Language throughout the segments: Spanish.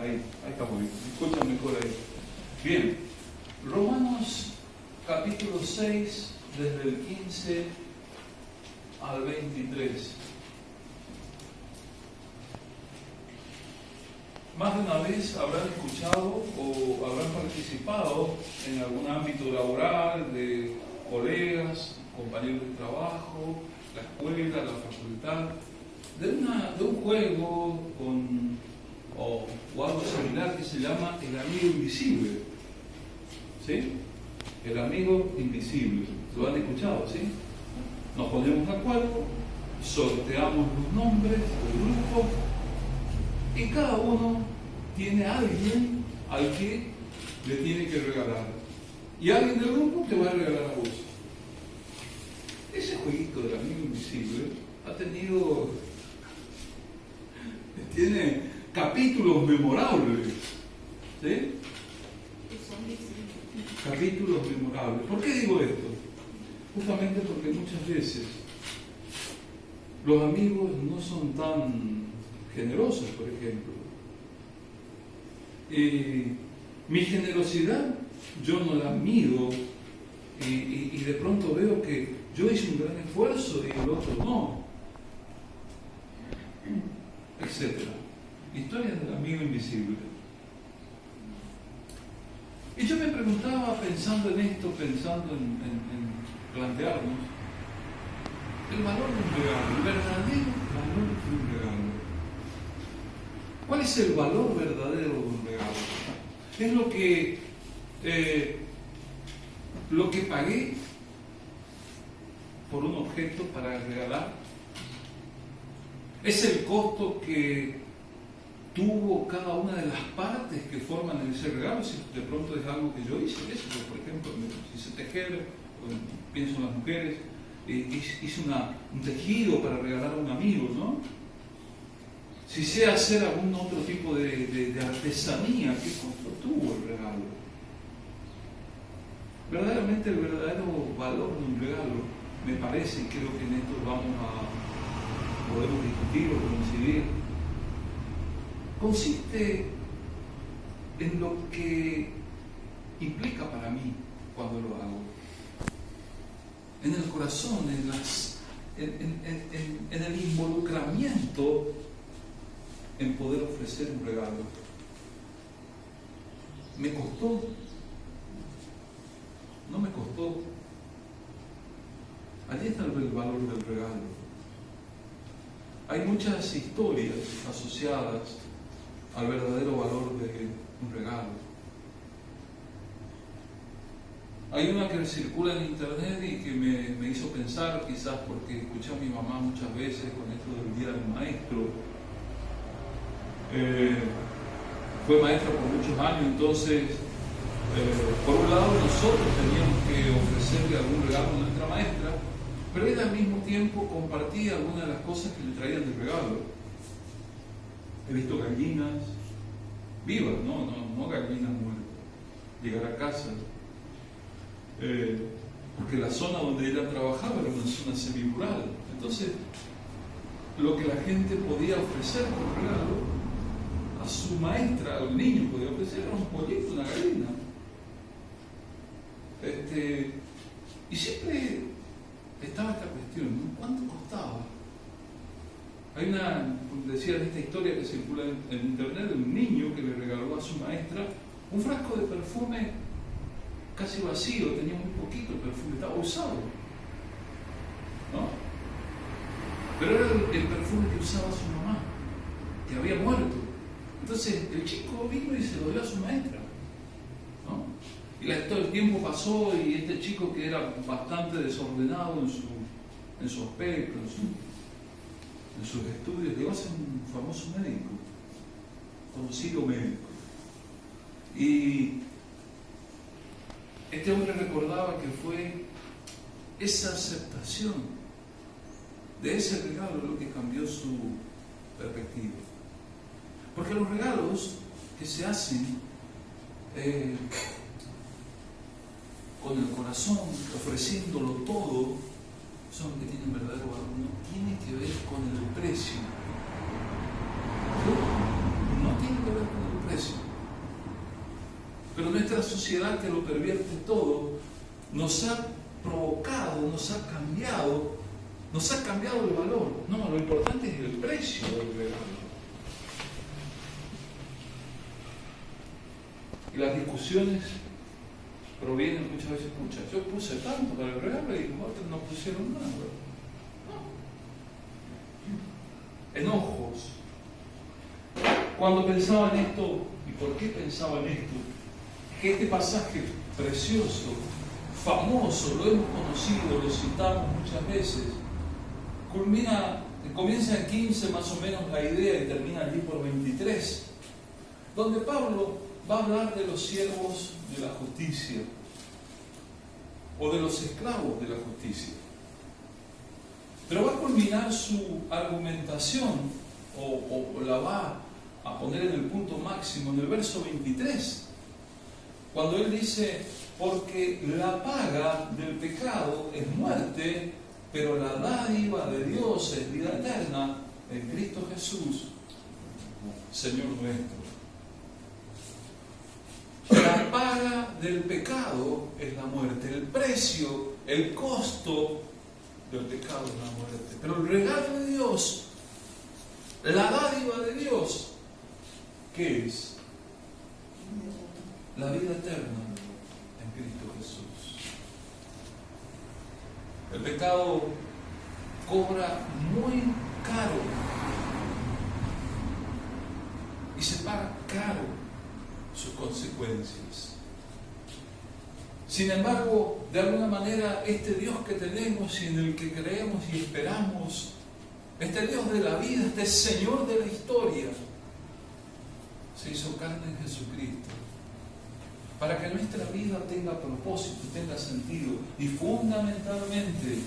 ahí estamos bien. Me escuchan mejor ahí. Bien, Romanos capítulo 6, desde el 15 al 23. Más de una vez habrán escuchado o habrán participado en algún ámbito laboral, de colegas, compañeros de trabajo, la escuela, la facultad, de un juego o algo similar que se llama el amigo invisible. ¿Sí? El amigo invisible. ¿Lo han escuchado? ¿Sí? Nos ponemos de acuerdo, sorteamos los nombres del grupo y cada uno tiene a alguien al que le tiene que regalar. Y alguien del grupo te va a regalar a vos. Ese jueguito del amigo invisible tiene capítulos memorables. ¿Sí? Capítulos memorables. ¿Por qué digo esto? Justamente porque muchas veces los amigos no son tan generosos, por ejemplo. Mi generosidad yo no la mido y de pronto veo que yo hice un gran esfuerzo y el otro no, etcétera. Historias del amigo invisible. Y yo me preguntaba, pensando en esto, pensando en plantearnos el valor de un regalo, el verdadero valor de un regalo. ¿Cuál es el valor verdadero de un regalo? Es lo que pagué por un objeto para regalar. Es el costo que tuvo cada una de las partes que forman ese regalo. Si de pronto es algo que yo hice, por ejemplo, hice tejer, pienso en las mujeres, hice un tejido para regalar a un amigo, ¿no? Si sé hacer algún otro tipo de artesanía, ¿qué costo tuvo el regalo? Verdaderamente el verdadero valor de un regalo, me parece, y creo que en esto podemos discutir o coincidir, consiste en lo que implica para mí cuando lo hago. En el corazón, en el involucramiento en poder ofrecer un regalo. ¿Me costó? ¿No me costó? Allí está el valor del regalo. Hay muchas historias asociadas al verdadero valor de un regalo. Hay una que circula en internet y que me hizo pensar, quizás porque escuché a mi mamá muchas veces con esto del Día del Maestro. Fue maestra por muchos años, entonces por un lado nosotros teníamos que ofrecerle algún regalo a nuestra maestra, pero ella al mismo tiempo compartía algunas de las cosas que le traían de regalo. He visto gallinas vivas, no gallinas muertas, llegar a casa, porque la zona donde ella trabajaba era una zona semirural. Entonces lo que la gente podía ofrecer por regalo a su maestra, al niño podía ofrecer, era un pollito, una gallina. Y siempre estaba esta cuestión, ¿no? ¿Cuánto costaba? Hay decía esta historia que circula en internet de un niño que le regaló a su maestra un frasco de perfume casi vacío, tenía muy poquito perfume, estaba usado, ¿no? Pero era el perfume que usaba su mamá, que había muerto. Entonces el chico vino y se lo dio a su maestra, ¿no? Y todo el tiempo pasó y este chico, que era bastante desordenado en su aspecto, en sus estudios, llegó a ser un famoso médico, conocido médico. Y este hombre recordaba que fue esa aceptación de ese regalo lo que cambió su perspectiva. Porque los regalos que se hacen con el corazón, ofreciéndolo todo, son los que tienen verdadero valor. No tiene que ver con el precio. No tiene que ver con el precio. sociedad que lo pervierte todo, nos ha provocado, nos ha cambiado el valor. No, lo importante es el precio del regalo. Y las discusiones provienen muchas veces, pucha, yo puse tanto para el regalo y los otros no pusieron nada. No. Enojos. Cuando pensaba en esto, ¿y por qué pensaba en esto? Que este pasaje precioso, famoso, lo hemos conocido, lo citamos muchas veces, comienza en 15 más o menos la idea y termina allí por 23, donde Pablo va a hablar de los siervos de la justicia o de los esclavos de la justicia. Pero va a culminar su argumentación o la va a poner en el punto máximo en el verso 23, cuando él dice: porque la paga del pecado es muerte, pero la dádiva de Dios es vida eterna en Cristo Jesús, Señor nuestro. La paga del pecado es la muerte, el precio, el costo del pecado es la muerte. Pero el regalo de Dios, la dádiva de Dios, ¿qué es? La vida eterna en Cristo Jesús. El pecado cobra muy caro y se paga caro sus consecuencias. Sin embargo, de alguna manera, este Dios que tenemos y en el que creemos y esperamos, este Dios de la vida, este Señor de la historia, se hizo carne en Jesucristo para que nuestra vida tenga propósito, tenga sentido y fundamentalmente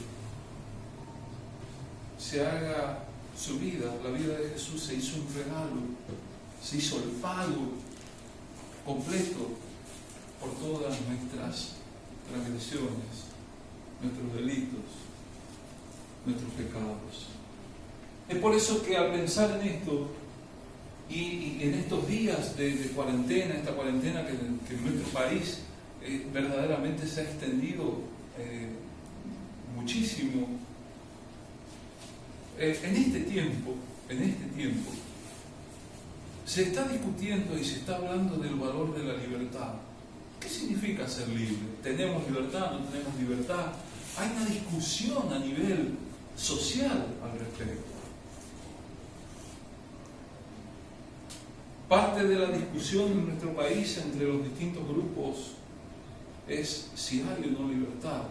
se haga su vida, la vida de Jesús se hizo un regalo, se hizo el pago completo por todas nuestras transgresiones, nuestros delitos, nuestros pecados. Es por eso que al pensar en esto y en estos días de cuarentena, esta cuarentena que en nuestro país verdaderamente se ha extendido muchísimo, en este tiempo se está discutiendo y se está hablando del valor de la libertad. ¿Qué significa ser libre? ¿Tenemos libertad? ¿No tenemos libertad? Hay una discusión a nivel social al respecto. Parte de la discusión en nuestro país entre los distintos grupos es si hay o no libertad.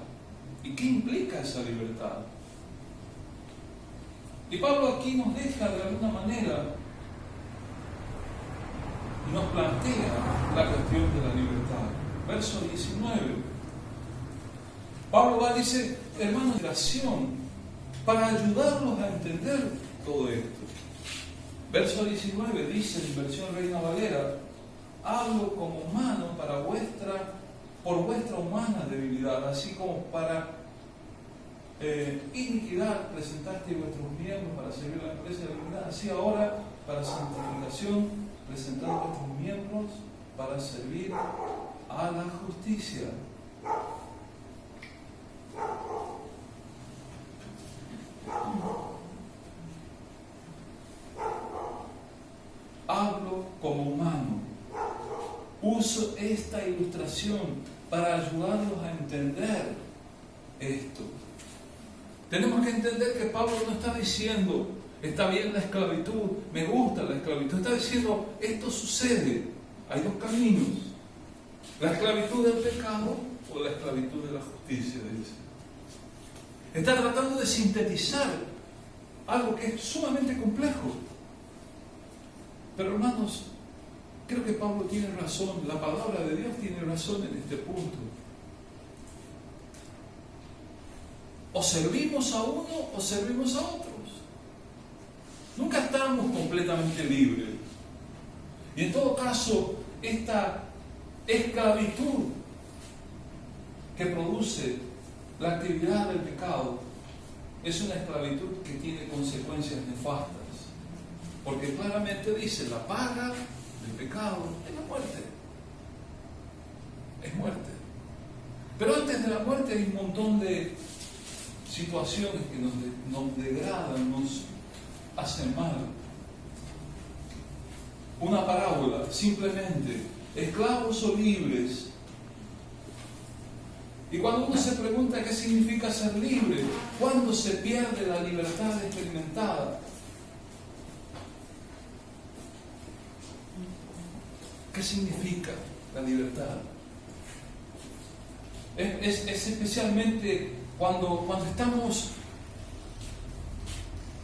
¿Y qué implica esa libertad? Y Pablo aquí nos deja de alguna manera, nos plantea la cuestión de la libertad. Verso 19. Pablo va y dice: hermanos, oración para ayudarlos a entender todo esto. Verso 19 dice en versión Reina Valera: hablo como humano por vuestra humana debilidad, así como para iniquidad presentasteis vuestros miembros para servir la empresa de la iniquidad, así ahora para santificación presentad vuestros miembros para servir a la justicia. Hablo como humano. Uso esta ilustración para ayudarlos a entender esto. Tenemos que entender que Pablo no está diciendo: está bien la esclavitud, me gusta la esclavitud. Está diciendo: esto sucede. Hay dos caminos: la esclavitud del pecado o la esclavitud de la justicia, dice. Está tratando de sintetizar algo que es sumamente complejo. Pero hermanos, creo que Pablo tiene razón, la palabra de Dios tiene razón en este punto. O servimos a uno o servimos a otros. Nunca estamos completamente libres. Y en todo caso, esta esclavitud que produce la actividad del pecado es una esclavitud que tiene consecuencias nefastas. Porque claramente dice: la paga del pecado es la muerte. es muerte. Pero antes de la muerte hay un montón de situaciones que nos degradan, nos hacen mal. Una parábola, simplemente, esclavos o libres. Y cuando uno se pregunta qué significa ser libre, ¿cuándo se pierde la libertad experimentada? ¿Qué significa la libertad? Es especialmente cuando estamos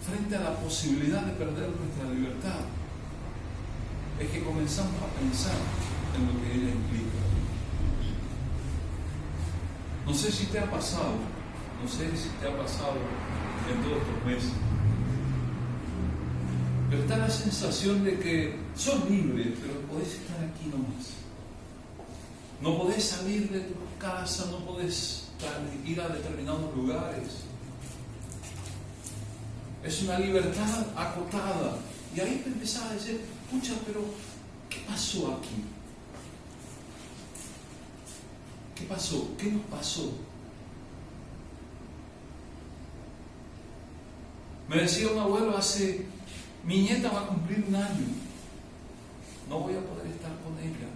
frente a la posibilidad de perder nuestra libertad, es que comenzamos a pensar en lo que ella implica. No sé si te ha pasado en todos estos meses, pero está la sensación de que sos libre, pero podés estar aquí nomás. No podés salir de tu casa, no podés ir a determinados lugares. Es una libertad acotada. Y ahí te empezás a decir, pucha, pero ¿qué pasó aquí? ¿Qué pasó? ¿Qué nos pasó? Me decía un abuelo mi nieta va a cumplir 1 año. No voy a poder estar con ella.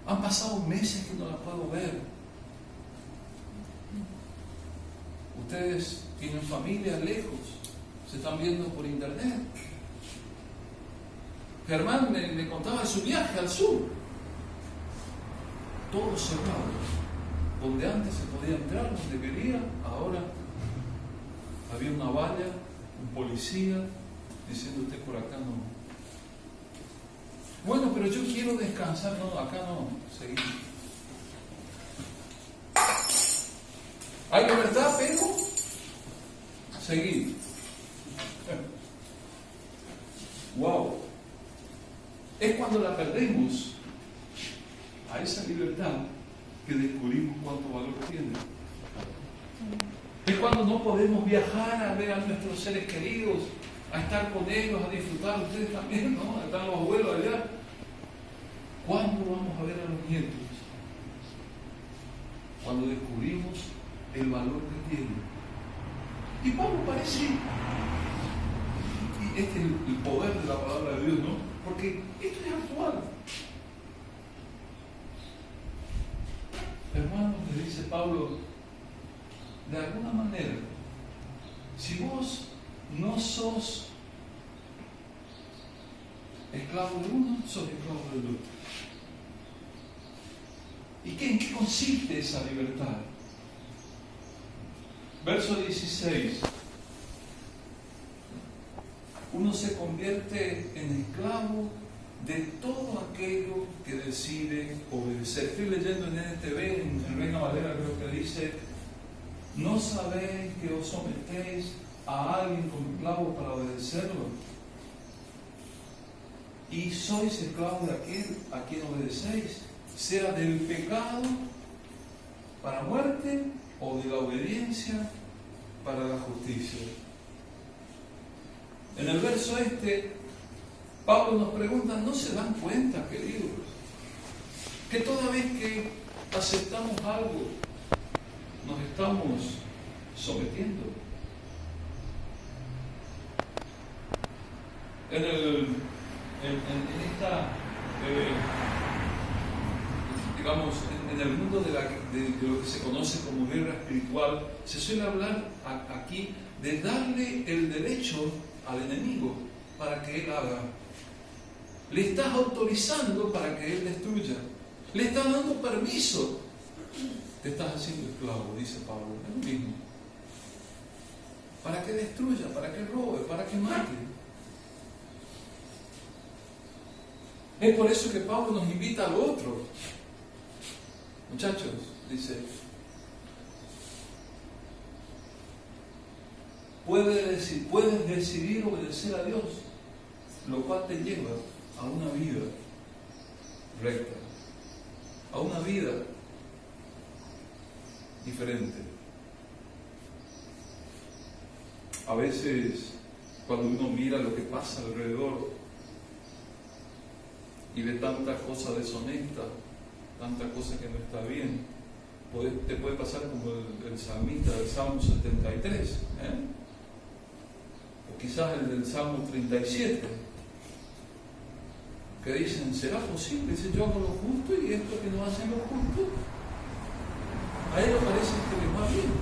Han pasado meses que no la puedo ver. Ustedes tienen familia lejos, se están viendo por internet. Germán me contaba de su viaje al sur. Todo cerrado. Donde antes se podía entrar, donde quería, ahora había una valla, un policía diciendo usted por acá no. Bueno, pero yo quiero descansar. No, acá no, seguimos. Hay libertad, pero seguir. Wow. Es cuando la perdemos a esa libertad que descubrimos cuánto valor tiene. Es cuando no podemos viajar a ver a nuestros seres queridos, a estar con ellos, a disfrutar. Ustedes también, ¿no? Están los abuelos allá. ¿Cuándo vamos a ver a los nietos? Cuando descubrimos el valor que tiene. Y Pablo parece, y este es el poder de la palabra de Dios, ¿no? Porque esto es actual. Hermanos, le dice Pablo, de alguna manera, si vos no sos esclavo de uno, sos esclavo del otro. ¿Y en qué consiste esa libertad? Verso 16. Uno se convierte en esclavo de todo aquello que decide obedecer. Estoy leyendo en NTV, en Reina Valera creo que dice, ¿no sabéis que os sometéis a alguien como esclavo para obedecerlo? Y sois esclavos de aquel a quien obedecéis, sea del pecado para muerte o de la obediencia para la justicia. En el verso Pablo nos pregunta, ¿no se dan cuenta, queridos, que toda vez que aceptamos algo, nos estamos sometiendo? En el mundo de lo que se conoce como guerra espiritual, se suele hablar aquí de darle el derecho al enemigo para que él haga. Le estás autorizando para que él destruya. Le estás dando permiso. Te estás haciendo esclavo, dice Pablo. Es lo mismo. Para que destruya, para que robe, para que mate. Es por eso que Pablo nos invita al otro. Muchachos, dice, puedes decidir obedecer a Dios, lo cual te lleva a una vida recta, a una vida diferente. A veces, cuando uno mira lo que pasa alrededor y ve tantas cosas deshonestas, tanta cosa que no está bien. Te puede pasar como el salmista del Salmo 73, o quizás el del Salmo 37, que dicen, ¿será posible? Dice, yo hago lo justo y esto que no hacen lo justo. A ellos parece que les va bien.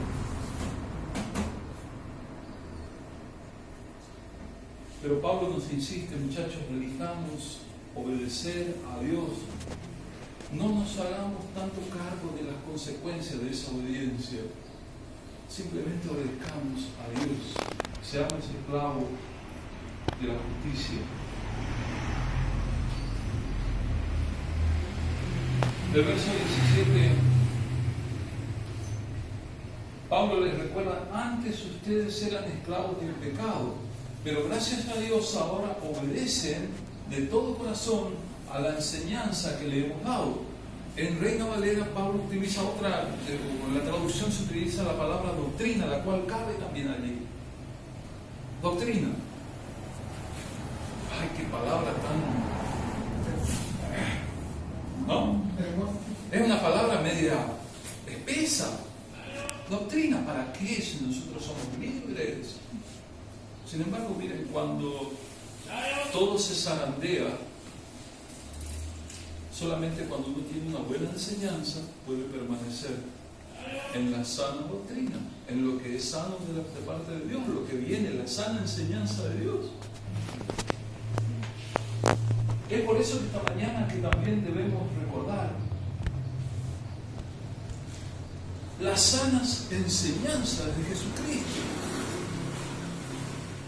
Pero Pablo nos insiste, muchachos, elijamos obedecer a Dios. No nos hagamos tanto cargo de las consecuencias de esa obediencia. Simplemente obedezcamos a Dios. Seamos esclavos de la justicia. Del verso 17, Pablo les recuerda, antes ustedes eran esclavos del pecado, pero gracias a Dios ahora obedecen de todo corazón a la enseñanza que le hemos dado. En Reina Valera, Pablo utiliza otra, en la traducción se utiliza la palabra doctrina, la cual cabe también allí. Doctrina. Ay, qué palabra tan... ¿no? Es una palabra media espesa. Doctrina, ¿para qué si nosotros somos libres? Sin embargo, miren, cuando todo se zarandea, solamente cuando uno tiene una buena enseñanza puede permanecer en la sana doctrina, en lo que es sano de parte de Dios, lo que viene, la sana enseñanza de Dios. Es por eso que esta mañana que también debemos recordar las sanas enseñanzas de Jesucristo,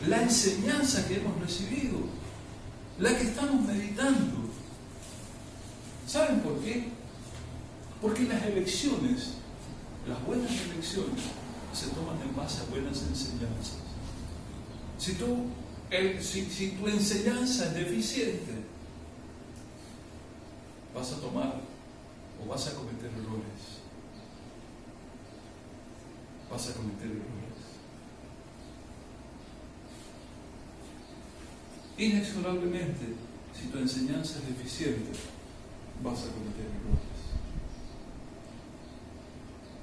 la enseñanza que hemos recibido, la que estamos meditando. ¿Saben por qué? Porque las elecciones, las buenas elecciones, se toman en base a buenas enseñanzas. Si tu enseñanza es deficiente, vas a tomar o vas a cometer errores. Vas a cometer errores. Inexorablemente, si tu enseñanza es deficiente, vas a cometer errores.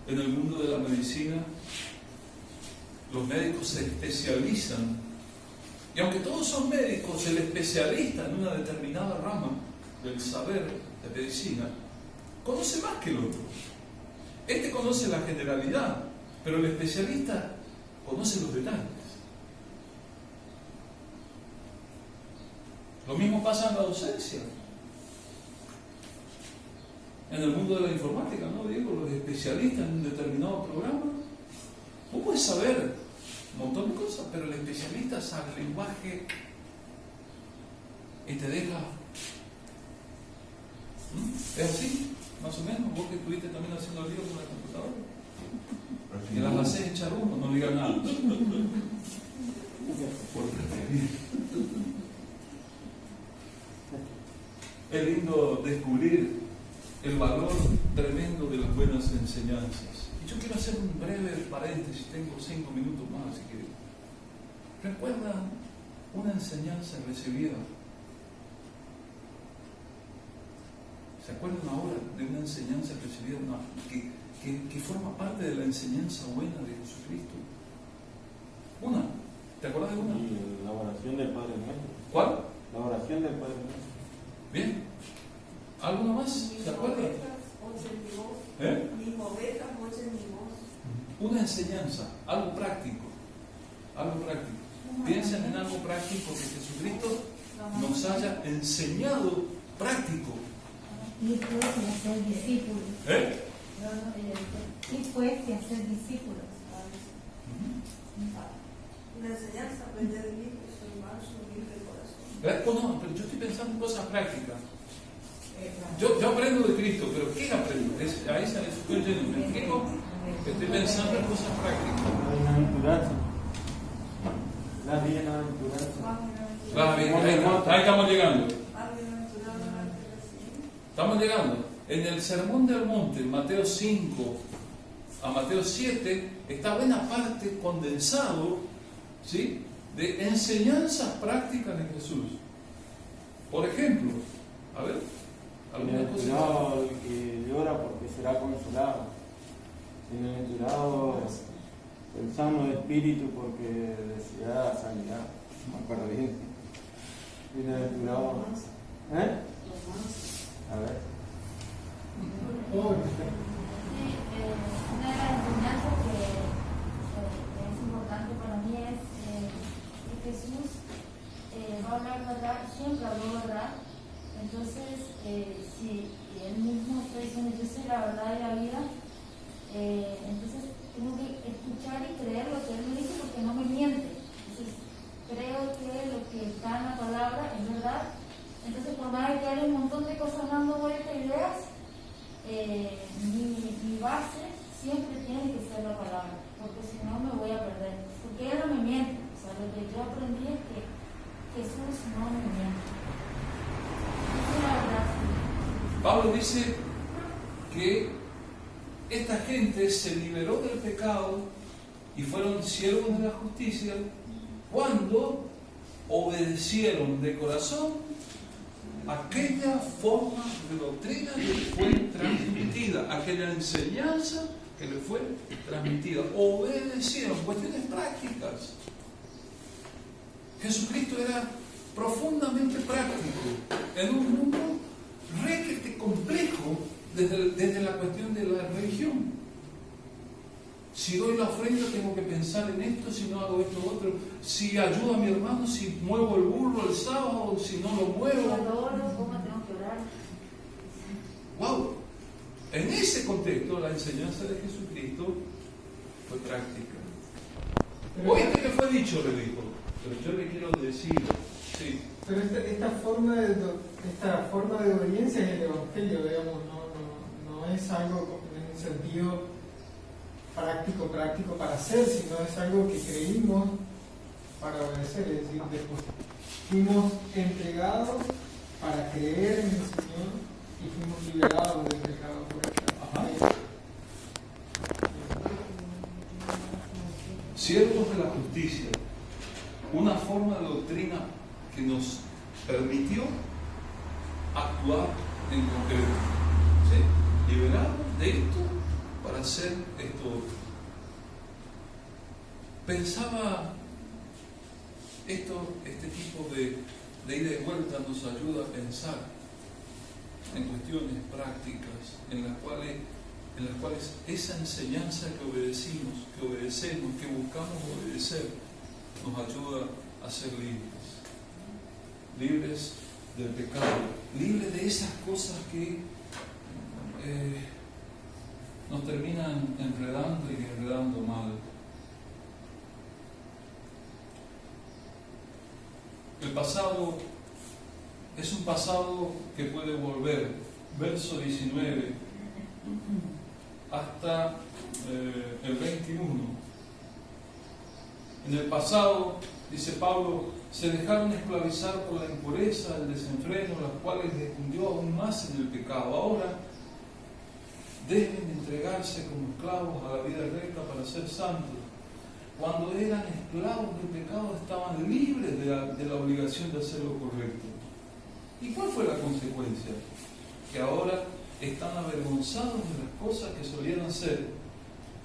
En el mundo de la medicina, los médicos se especializan, y aunque todos son médicos, el especialista en una determinada rama del saber de medicina conoce más que el otro. Este conoce la generalidad, pero el especialista conoce los detalles. Lo mismo pasa en la docencia. En el mundo de la informática, ¿no? Digo, los especialistas en un determinado programa, tú puedes saber un montón de cosas, pero el especialista sabe el lenguaje y te deja. ¿Es así? Más o menos. Vos que estuviste también haciendo líos con la computadora. Y las haces echar humo, no digas nada. Es lindo descubrir el valor tremendo de las buenas enseñanzas. Y yo quiero hacer un breve paréntesis, tengo 5 minutos más, así que ¿recuerdan una enseñanza recibida? ¿Se acuerdan ahora de una enseñanza recibida que forma parte de la enseñanza buena de Jesucristo? Una. ¿Te acuerdas de una? Y la oración del Padre Nuestro. ¿Cuál? La oración del Padre Nuestro. Bien. ¿Alguna más? ¿Se acuerdan? Una enseñanza, algo práctico. Algo práctico. Piensen en algo práctico que Jesucristo nos haya enseñado práctico. Y fuese a ser discípulos. Y fuese a ser discípulos. La enseñanza aprende de mí, que soy manso, humilde de corazón. No, pero yo estoy pensando en cosas prácticas. Yo aprendo de Cristo, pero ¿qué aprendo? Ahí se estoy yendo. ¿Me explico? Estoy pensando en cosas prácticas. La bienaventuranza. Ahí estamos llegando. Estamos llegando. En el Sermón del Monte, en Mateo 5 a Mateo 7, está buena parte condensado, ¿sí?, de enseñanzas prácticas de Jesús. Por ejemplo, a ver, alguna cosa. Bienaventurado el que llora porque será consolado. Bienaventurado el sano de espíritu porque deseará sanidad. Me acuerdo bien. Bienaventurado. ¿Eh? A ver. Una de las enseñanzas que es importante para mí es que Jesús va a hablar verdad, siempre habló verdad. Entonces, si él mismo está diciendo yo soy la verdad y la vida, entonces tengo que escuchar y creer lo que él me dice porque no me miente. Entonces, creo que lo que está en la palabra es verdad. Entonces, por más de que haya un montón de cosas dando vueltas, ideas, mi base siempre tiene que ser la palabra, porque si no me voy a perder. Porque él no me miente. O sea, lo que yo aprendí es que Jesús no me miente. Esa es la verdad. Pablo dice que esta gente se liberó del pecado y fueron siervos de la justicia cuando obedecieron de corazón aquella forma de doctrina que les fue transmitida, aquella enseñanza que les fue transmitida. Obedecieron, cuestiones prácticas. Jesucristo era profundamente práctico en un mundo requete complejo desde la cuestión de la religión. Si doy la ofrenda tengo que pensar en esto, si no hago esto otro, si ayudo a mi hermano, si muevo el burro el sábado, si no lo muevo. ¿Cómo tengo que orar? ¡Wow! En ese contexto la enseñanza de Jesucristo fue práctica. Oíste que fue dicho, le dijo, pero yo le quiero decir, sí. Pero esta forma de obediencia es el Evangelio, digamos, no es algo en un sentido práctico para hacer, sino es algo que creímos para obedecer, es decir, fuimos entregados para creer en el Señor y fuimos liberados del pecado por esta. Siervos de la justicia, una forma de doctrina que nos permitió actuar en concreto, ¿sí? Liberados de esto para hacer esto otro. Pensaba este tipo de ida y vuelta nos ayuda a pensar en cuestiones prácticas en las cuales esa enseñanza que obedecemos, que buscamos obedecer, nos ayuda a ser libres del pecado, libres de esas cosas que nos terminan enredando y enredando mal. El pasado es un pasado que puede volver, verso 19, hasta el 21. En el pasado, dice Pablo, se dejaron esclavizar por la impureza, el desenfreno, las cuales les hundió aún más en el pecado. Ahora deben entregarse como esclavos a la vida recta para ser santos. Cuando eran esclavos del pecado estaban libres de la obligación de hacer lo correcto. ¿Y cuál fue la consecuencia? Que ahora están avergonzados de las cosas que solían hacer,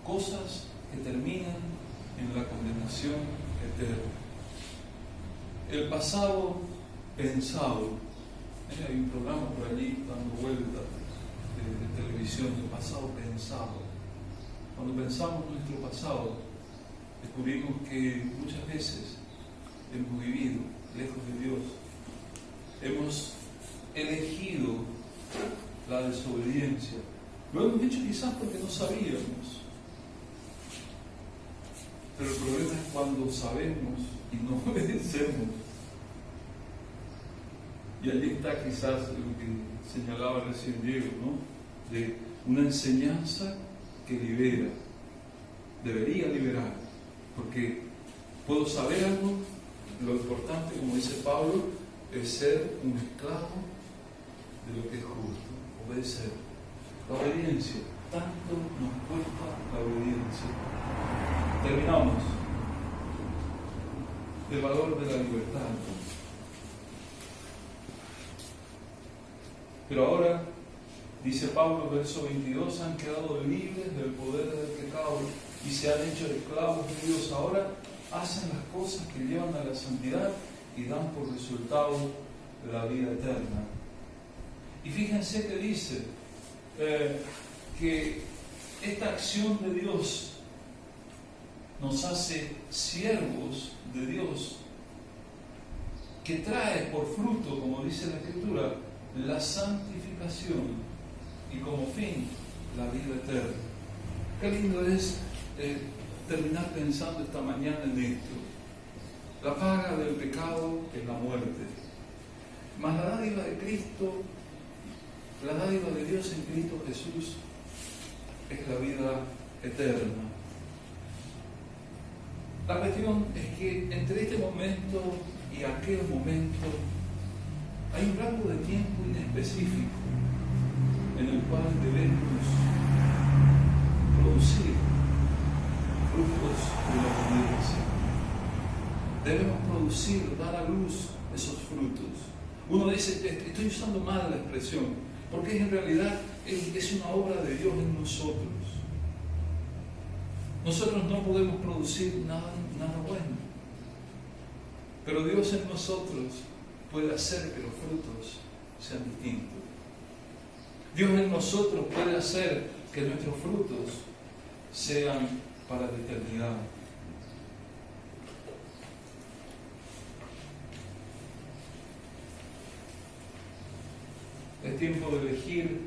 cosas que terminan en la condenación eterna. El pasado pensado. Hay un programa por allí dando vueltas de televisión, el pasado pensado. Cuando pensamos nuestro pasado, descubrimos que muchas veces hemos vivido lejos de Dios. Hemos elegido la desobediencia. Lo hemos hecho quizás porque no sabíamos. Pero el problema es cuando sabemos y no obedecemos. Y allí está quizás lo que señalaba recién Diego, ¿no? De una enseñanza que libera. Debería liberar. Porque puedo saber algo, lo importante, como dice Pablo, es ser un esclavo de lo que es justo, obedecer. La obediencia, tanto nos cuesta la obediencia. Terminamos. El valor de la libertad. Pero ahora, dice Pablo, verso 22, han quedado libres del poder del pecado y se han hecho esclavos de Dios. Ahora hacen las cosas que llevan a la santidad y dan por resultado la vida eterna. Y fíjense que dice que esta acción de Dios nos hace siervos de Dios, que trae por fruto, como dice la Escritura, la santificación y como fin la vida eterna. Qué lindo es terminar pensando esta mañana en esto. La paga del pecado es la muerte, mas la dádiva de Cristo, la dádiva de Dios en Cristo Jesús es la vida eterna. La cuestión es que entre este momento y aquel momento hay un rango de tiempo inespecífico en el cual debemos producir frutos de la obediencia. Debemos producir, dar a luz esos frutos. Uno dice, estoy usando mal la expresión, porque en realidad es una obra de Dios en nosotros. Nosotros no podemos producir nada bueno, pero Dios en nosotros puede hacer que los frutos sean distintos. Dios en nosotros puede hacer que nuestros frutos sean para la eternidad. Es tiempo de elegir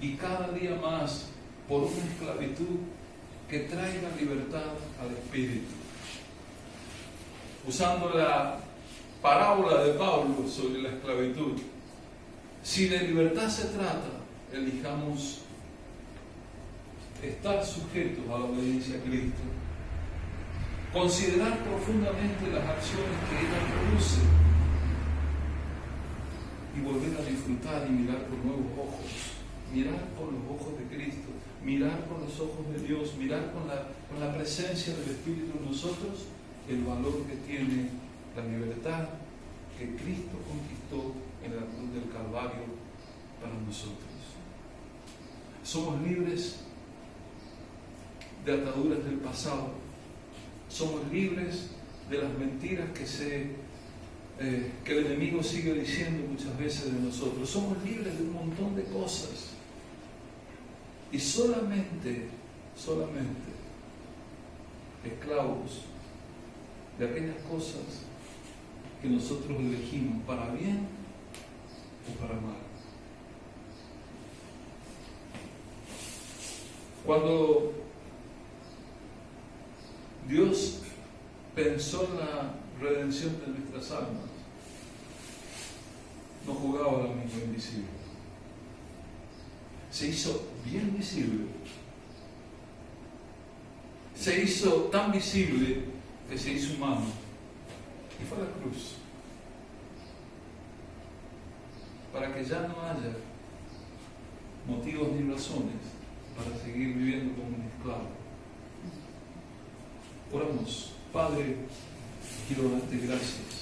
y cada día más por una esclavitud que traiga libertad al espíritu. Usando la parábola de Pablo sobre la esclavitud, si de libertad se trata, elijamos estar sujetos a la obediencia a Cristo, considerar profundamente las acciones que ella produce y volver a disfrutar y mirar con nuevos ojos, mirar con los ojos de Cristo, mirar con los ojos de Dios, mirar con la presencia del Espíritu en nosotros, el valor que tiene la libertad que Cristo conquistó en la cruz del Calvario para nosotros. Somos libres de ataduras del pasado, somos libres de las mentiras que el enemigo sigue diciendo muchas veces de nosotros, somos libres de un montón de cosas y solamente esclavos de aquellas cosas que nosotros elegimos para bien o para mal. Cuando Dios pensó en la redención de nuestras almas, no jugaba la misma invisible. Se hizo bien visible. Se hizo tan visible que se hizo humano. Y fue a la cruz. Para que ya no haya motivos ni razones para seguir viviendo como un esclavo. Oramos. Padre, quiero darte gracias